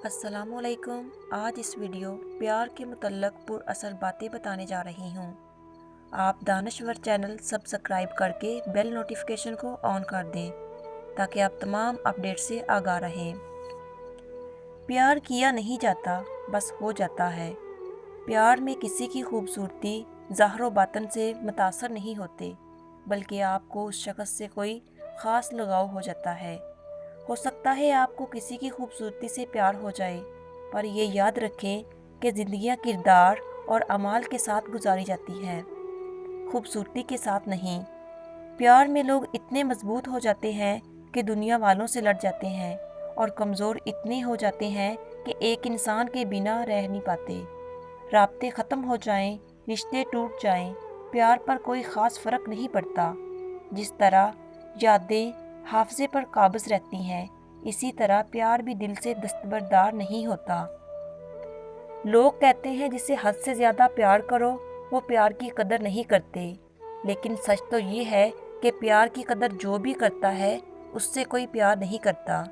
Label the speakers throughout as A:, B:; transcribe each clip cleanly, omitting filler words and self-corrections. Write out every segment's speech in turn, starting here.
A: السلام علیکم۔ آج اس ویڈیو پیار کے متعلق پر اثر باتیں بتانے جا رہی ہوں۔ آپ دانشور چینل سبسکرائب کر کے بیل نوٹیفیکیشن کو آن کر دیں تاکہ آپ تمام اپڈیٹ سے آگاہ رہیں۔ پیار کیا نہیں جاتا، بس ہو جاتا ہے۔ پیار میں کسی کی خوبصورتی ظاہر و باطن سے متاثر نہیں ہوتے، بلکہ آپ کو اس شخص سے کوئی خاص لگاؤ ہو جاتا ہے۔ ہو سکتا ہے آپ کو کسی کی خوبصورتی سے پیار ہو جائے، پر یہ یاد رکھیں کہ زندگیاں کردار اور اعمال کے ساتھ گزاری جاتی ہیں، خوبصورتی کے ساتھ نہیں۔ پیار میں لوگ اتنے مضبوط ہو جاتے ہیں کہ دنیا والوں سے لڑ جاتے ہیں، اور کمزور اتنے ہو جاتے ہیں کہ ایک انسان کے بنا رہ نہیں پاتے۔ رابطے ختم ہو جائیں، رشتے ٹوٹ جائیں، پیار پر کوئی خاص فرق نہیں پڑتا۔ جس طرح یادیں حافظے پر قابض رہتی ہیں، اسی طرح پیار بھی دل سے دستبردار نہیں ہوتا۔ لوگ کہتے ہیں جسے حد سے زیادہ پیار کرو وہ پیار کی قدر نہیں کرتے، لیکن سچ تو یہ ہے کہ پیار کی قدر جو بھی کرتا ہے اس سے کوئی پیار نہیں کرتا۔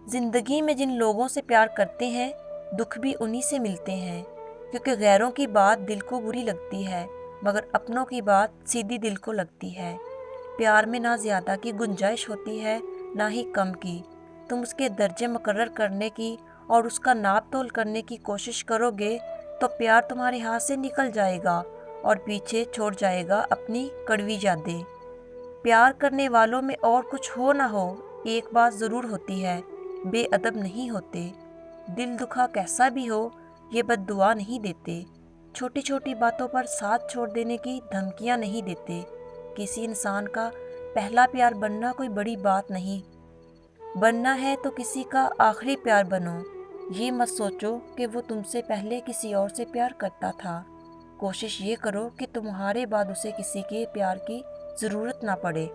A: زندگی میں جن لوگوں سے پیار کرتے ہیں دکھ بھی انہی سے ملتے ہیں، کیونکہ غیروں کی بات دل کو بری لگتی ہے مگر اپنوں کی بات سیدھی دل کو لگتی ہے۔ پیار میں نہ زیادہ کی گنجائش ہوتی ہے نہ ہی کم کی۔ تم اس کے درجے مقرر کرنے کی اور اس کا ناپ تول کرنے کی کوشش کرو گے تو پیار تمہارے ہاتھ سے نکل جائے گا اور پیچھے چھوڑ جائے گا اپنی کڑوی یادیں۔ پیار کرنے والوں میں اور کچھ ہو نہ ہو ایک بات ضرور ہوتی ہے، بے ادب نہیں ہوتے۔ دل دکھا کیسا بھی ہو یہ بد دعا نہیں دیتے، چھوٹی چھوٹی باتوں پر ساتھ چھوڑ دینے کی دھمکیاں نہیں دیتے۔ کسی انسان کا پہلا پیار بننا کوئی بڑی بات نہیں، بننا ہے تو کسی کا آخری پیار بنو۔ یہ مت سوچو کہ وہ تم سے پہلے کسی اور سے پیار کرتا تھا، کوشش یہ کرو کہ تمہارے بعد اسے کسی کے پیار کی ضرورت نہ پڑے۔